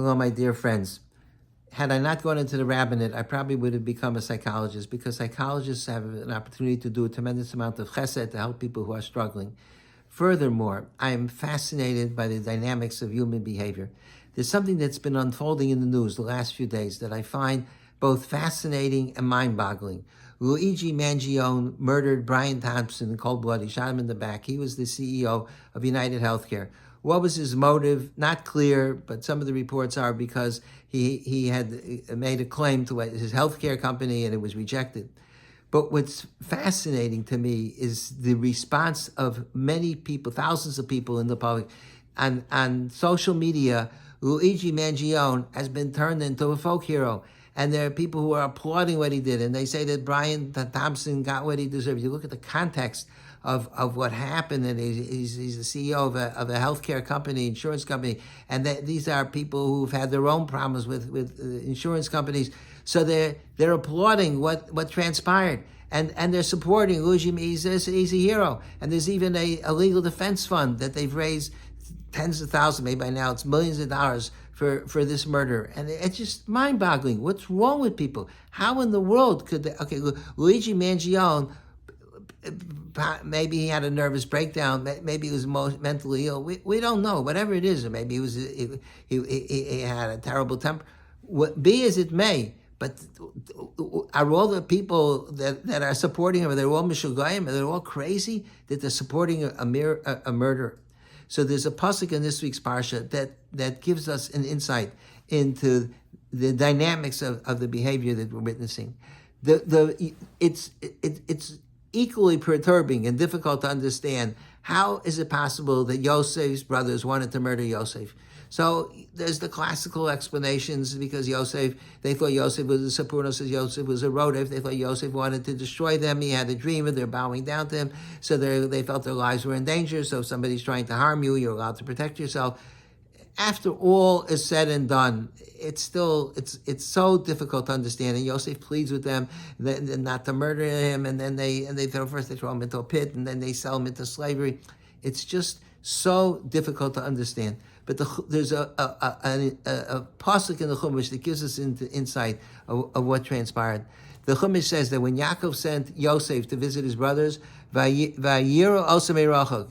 Hello, my dear friends. Had I not gone into the rabbinate, I probably would have become a psychologist, because psychologists have an opportunity to do a tremendous amount of chesed to help people who are struggling. Furthermore, I am fascinated by the dynamics of human behavior. There's something that's been unfolding in the news the last few days that I find both fascinating and mind-boggling. Luigi Mangione murdered Brian Thompson in cold blood. He shot him in the back. He was the CEO of United Healthcare. What was his motive? Not clear, but some of the reports are because he had made a claim to his healthcare company and it was rejected. But what's fascinating to me is the response of many people, thousands of people in the public. On social media, Luigi Mangione has been turned into a folk hero. And there are people who are applauding what he did. And they say that Brian Thompson got what he deserved. You look at the context of what happened, and he's the CEO of a healthcare company, insurance company, and these are people who've had their own problems with insurance companies. So they're applauding what transpired, and they're supporting Luigi. He's a hero, and there's even a legal defense fund that they've raised tens of thousands, maybe by now it's millions of dollars for this murder. And it's just mind-boggling. What's wrong with people? How in the world could they? Okay, Luigi Mangione, maybe he had a nervous breakdown. Maybe he was mentally ill. We don't know. Whatever it is, or maybe he had a terrible temper. Be as it may, but are all the people that are supporting him, are they all Mishugayim? Are they all crazy that they're supporting a murder? So there's a pasuk in this week's parsha that gives us an insight into the dynamics of the behavior that we're witnessing. It's equally perturbing and difficult to understand. How is it possible that Yosef's brothers wanted to murder Yosef? So there's the classical explanations, because they thought Yosef was a Sapurno, says Yosef was a Rodef. They thought Yosef wanted to destroy them. He had a dream and they're bowing down to him. So they felt their lives were in danger. So if somebody's trying to harm you, you're allowed to protect yourself. After all is said and done, it's so difficult to understand. And Yosef pleads with them not to murder him, and then they throw him into a pit, and then they sell him into slavery. It's just so difficult to understand. But there's a pasuk in the Chumash that gives us insight of what transpired. The Chumash says that when Yaakov sent Yosef to visit his brothers, Vayiro Osamei Rachok,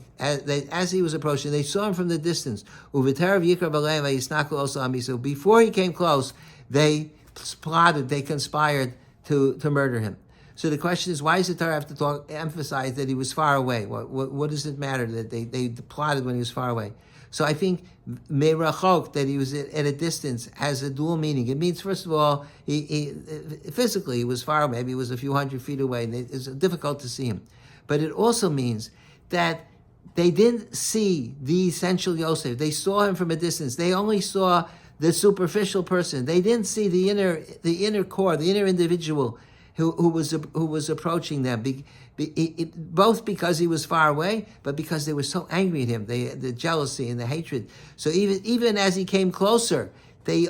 as he was approaching, they saw him from the distance. Uvitarav Yikra Baleim Vayisnaku Osa Amiso. Before he came close, they conspired to murder him. So the question is, why does the Torah have to emphasize that he was far away? What does it matter that they plotted when he was far away? So I think Meirachok, that he was at a distance, has a dual meaning. It means, first of all, he physically he was far away. Maybe he was a few hundred feet away, and it's difficult to see him. But it also means that they didn't see the essential Yosef. They saw him from a distance. They only saw the superficial person. They didn't see the inner core, the inner individual who was approaching them. Both because he was far away, but because they were so angry at him, the jealousy and the hatred. So even as he came closer, they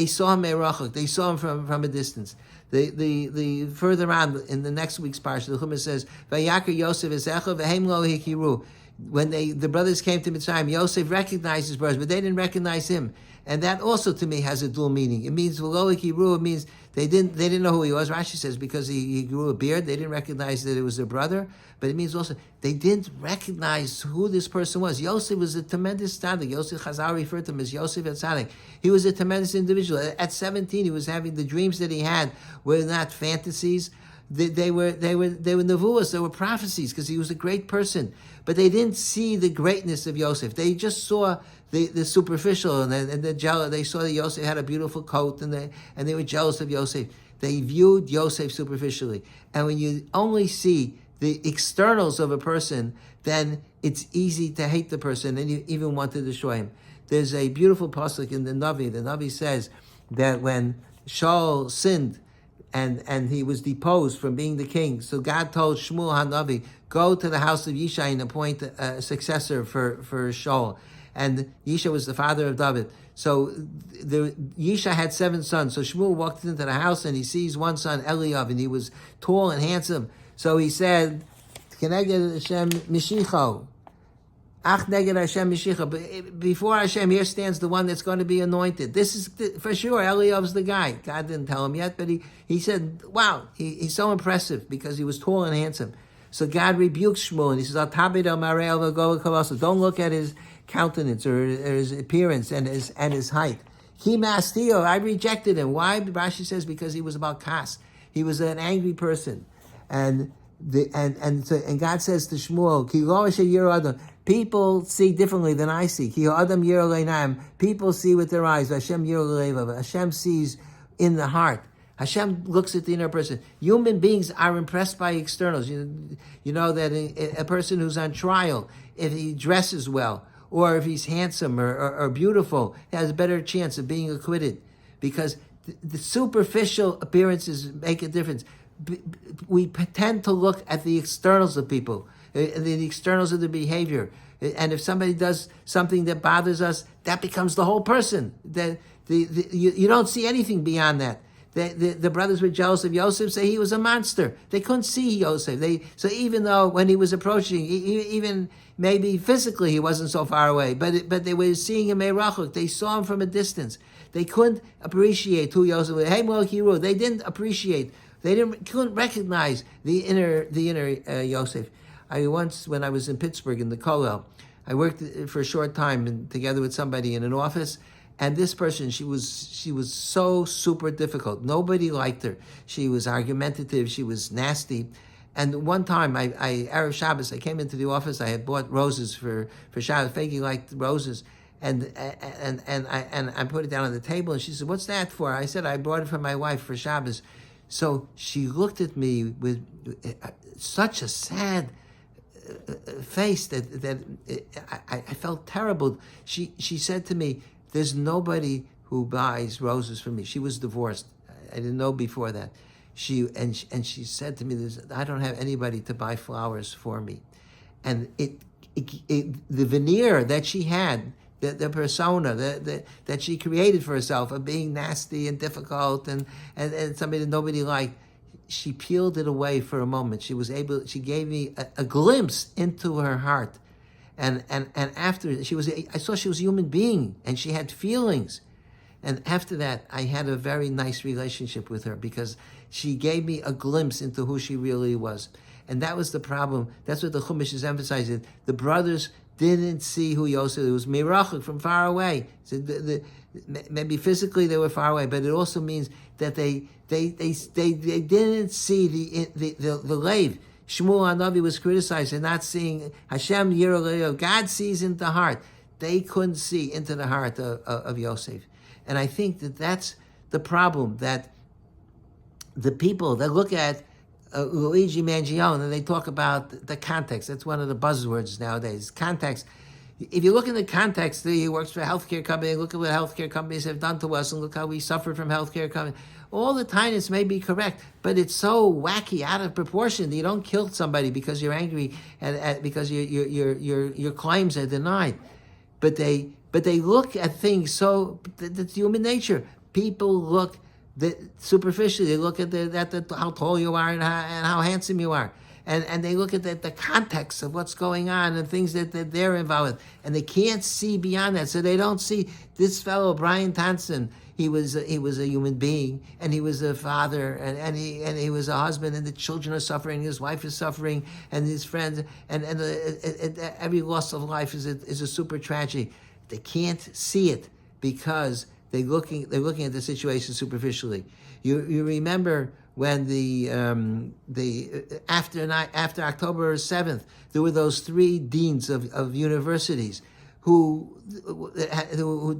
saw him merachok. They saw him from a distance. The further on in the next week's parsha, the Chumash says, "Vayakar Yosef esecha v'hem lo hikiru." When the brothers came to Mitzrayim, Yosef recognized his brothers, but they didn't recognize him. And that also, to me, has a dual meaning. It means v'lo hikiru. It means they didn't know who he was. Rashi says because he grew a beard, they didn't recognize that it was their brother. But it means also they didn't recognize who this person was. Yosef was a tremendous tzaddik. Yosef Chazal referred to him as Yosef tzaddik. He was a tremendous individual. At 17, he was having the dreams that he had were not fantasies. They were nevuos, they were prophecies, because he was a great person. But they didn't see the greatness of Yosef. They just saw the superficial, and the jealous. They saw that Yosef had a beautiful coat, and they were jealous of Yosef. They viewed Yosef superficially. And when you only see the externals of a person, then it's easy to hate the person, and you even want to destroy him. There's a beautiful pasuk in the Navi says that when Shaul sinned, and he was deposed from being the king, so God told Shmuel HaNavi, go to the house of Yishai and appoint a successor for Shaul. And Yishai was the father of David. So Yishai had 7 sons. So Shmuel walked into the house and he sees one son, Eliav, and he was tall and handsome. So he said, Keneged Hashem Mishicho, Ach neged Hashem Mishicha. Before Hashem, here stands the one that's going to be anointed. This is for sure. Eliav's the guy. God didn't tell him yet, but he said, wow, he's so impressive because he was tall and handsome. So God rebukes Shmuel and he says, don't look at his countenance or his appearance and his height. I rejected him. Why? Rashi says because he was about kas. He was an angry person. And God says to Shmuel, people see differently than I see. People see with their eyes. Hashem sees in the heart. Hashem looks at the inner person. Human beings are impressed by externals. You know that a person who's on trial, if he dresses well, or if he's handsome or beautiful, has a better chance of being acquitted. Because the superficial appearances make a difference. We tend to look at the externals of people, the externals of the behavior. And if somebody does something that bothers us, that becomes the whole person. You don't see anything beyond that. The brothers were jealous of Yosef, say he was a monster. They couldn't see Yosef. So even though when he was approaching, even maybe physically he wasn't so far away, but they were seeing him merachuk. They saw him from a distance. They couldn't appreciate who Yosef was. Hey, Mokiru, they didn't appreciate. Couldn't recognize the inner Yosef. When I was in Pittsburgh in the Kollel, I worked for a short time together with somebody in an office. And this person, she was so super difficult. Nobody liked her. She was argumentative. She was nasty. And one time, Erev Shabbos, I came into the office. I had bought roses for Shabbos. Fegi liked roses, and I put it down on the table. And she said, "What's that for?" I said, "I bought it for my wife for Shabbos." So she looked at me with such a sad face that I felt terrible. She said to me, "There's nobody who buys roses for me." She was divorced. I didn't know before that. She said to me, "I don't have anybody to buy flowers for me," and the veneer that she had, the persona that she created for herself of being nasty and difficult and somebody that nobody liked, she peeled it away for a moment. She gave me a glimpse into her heart. And after I saw she was a human being and she had feelings. And after that, I had a very nice relationship with her because she gave me a glimpse into who she really was. And that was the problem. That's what the Chumash is emphasizing. The brothers didn't see who Yosef was. It was mirachuk, from far away. So maybe physically they were far away, but it also means that they didn't see the lave. Shmuel Hanavi was criticized for not seeing Hashem Yiroleo. God sees into the heart. They couldn't see into the heart of Yosef. And I think that's the problem, that the people that look at Luigi Mangione and they talk about the context. That's one of the buzzwords nowadays. Context. If you look in the context, he works for a healthcare company. Look at what healthcare companies have done to us, and look how we suffered from healthcare companies. All the tinus may be correct, but it's so wacky, out of proportion. You don't kill somebody because you're angry and because your claims are denied. But they look at things so that's human nature. People look superficially. They look at how tall you are and how handsome you are. And they look at the context of what's going on and things that they're involved with, and they can't see beyond that. So they don't see this fellow Brian Thompson. He was a human being, and he was a father, and he was a husband, and the children are suffering, his wife is suffering, and his friends, and every loss of life is a super tragedy. They can't see it because they're looking at the situation superficially. You remember when after October 7th, there were those 3 deans of universities who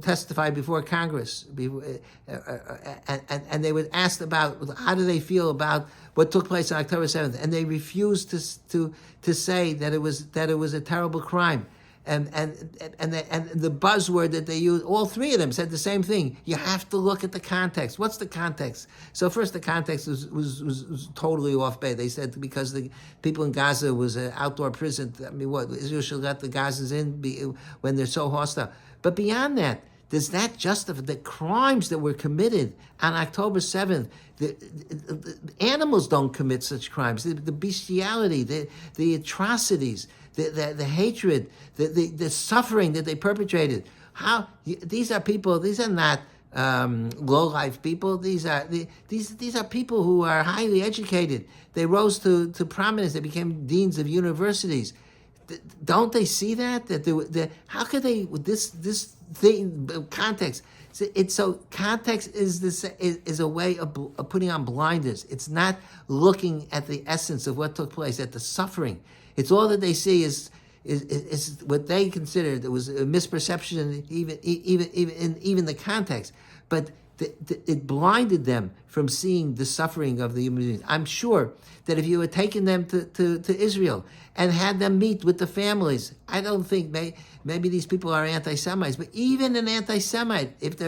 testified before Congress, and they were asked about how do they feel about what took place on October 7th, and they refused to say that it was a terrible crime. And the buzzword that they used, all 3 of them said the same thing. You have to look at the context. What's the context? So first, the context was totally off base. They said because the people in Gaza was an outdoor prison. I mean, what, Israel should let the Gazans in when they're so hostile. But beyond that, does that justify the crimes that were committed on October 7th? The animals don't commit such crimes. The bestiality, the atrocities, the hatred, the suffering that they perpetrated. These are people? These are not low life people. These are people who are highly educated. They rose to prominence. They became deans of universities. Don't they see that how could they with this thing context? Context is a way of putting on blinders. It's not looking at the essence of what took place, at the suffering. It's all that they see is what they considered it was a misperception, even the context. But it blinded them from seeing the suffering of the human beings. I'm sure that if you had taken them to Israel and had them meet with the families, I don't think maybe these people are anti-Semites, but even an anti-Semite, if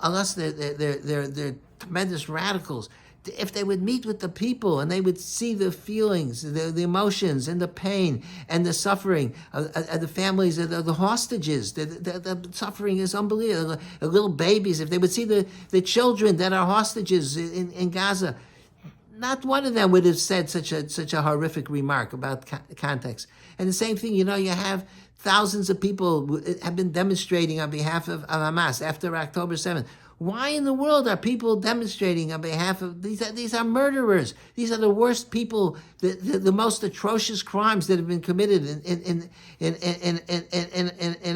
unless they're tremendous radicals, if they would meet with the people and they would see the feelings, the emotions, and the pain and the suffering of the families of the hostages, the suffering is unbelievable. The little babies, if they would see the children that are hostages in Gaza, not one of them would have said such a horrific remark about context. And the same thing, you have thousands of people who have been demonstrating on behalf of Hamas after October 7th. Why in the world are people demonstrating on behalf of these are murderers? These are the worst people, the most atrocious crimes that have been committed in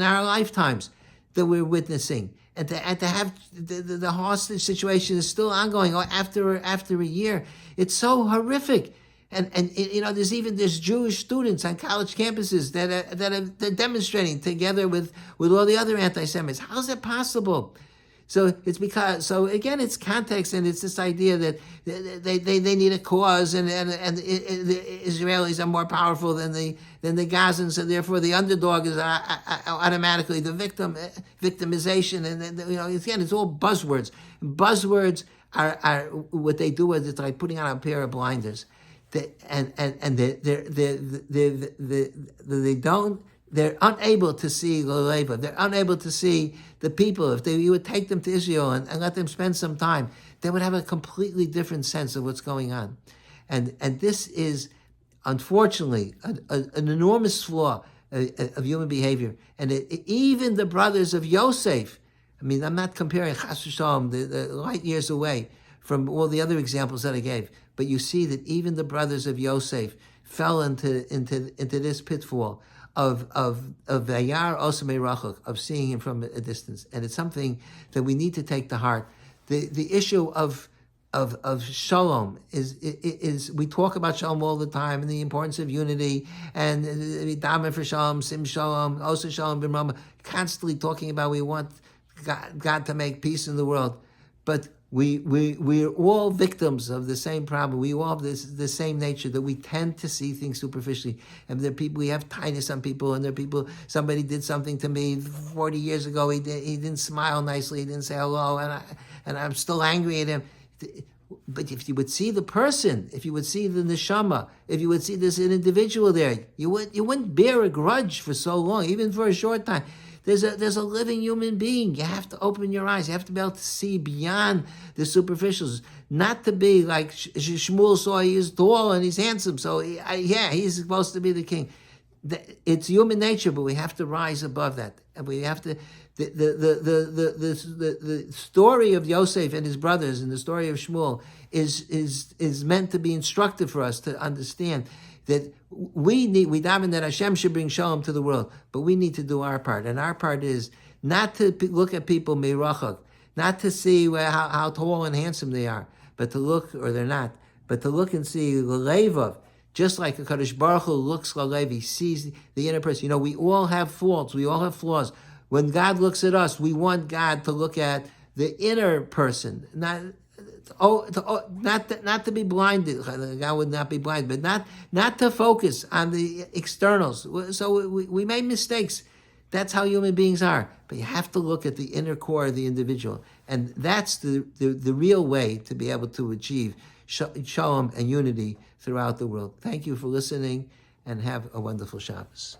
our lifetimes that we're witnessing. And to have the hostage situation is still ongoing after a year. It's so horrific. And there's Jewish students on college campuses that are demonstrating together with all the other anti-Semites. How's that possible? So again, it's context, and it's this idea that they need a cause, and the Israelis are more powerful than the Gazans, and therefore the underdog is automatically the victimization, and again, it's all buzzwords. Buzzwords are what they do is it's like putting on a pair of blinders, They're unable to see the labor. They're unable to see the people. If you would take them to Israel and let them spend some time, they would have a completely different sense of what's going on. And this is, unfortunately, an enormous flaw of human behavior. And even the brothers of Yosef, I'm not comparing Chas v'Shalom, the light years away from all the other examples that I gave, but you see that even the brothers of Yosef fell into this pitfall of Vayar Osamei Rachok, of seeing him from a distance. And it's something that we need to take to heart. The issue of shalom is we talk about shalom all the time, and the importance of unity, and daven for shalom, sim shalom, osa shalom b'mrama, constantly talking about we want God to make peace in the world. But we're all victims of the same problem. We all have the same nature, that we tend to see things superficially. And there are people, we have kindness on people, and there are people, somebody did something to me 40 years ago, he didn't smile nicely, he didn't say hello, and I'm still angry at him. But if you would see the person, if you would see the neshama, if you would see there's an individual there, you wouldn't bear a grudge for so long, even for a short time. There's a living human being. You have to open your eyes. You have to be able to see beyond the superficials. Not to be like Shmuel saw, he is tall and he's handsome, so he's supposed to be the king. It's human nature, but we have to rise above that. And we have to, the story of Yosef and his brothers and the story of Shmuel is meant to be instructive for us to understand that we daven that Hashem should bring shalom to the world, but we need to do our part. And our part is not to look at people meirachak, not to see how tall and handsome they are, but to look, or they're not, but to look and see l'levav, just like a Kadosh Baruch Hu looks l'lev, he sees the inner person. We all have faults, we all have flaws. When God looks at us, we want God to look at the inner person, not to be blinded. God would not be blind, but not to focus on the externals. So we made mistakes. That's how human beings are. But you have to look at the inner core of the individual, and that's the real way to be able to achieve shalom and unity throughout the world. Thank you for listening, and have a wonderful Shabbos.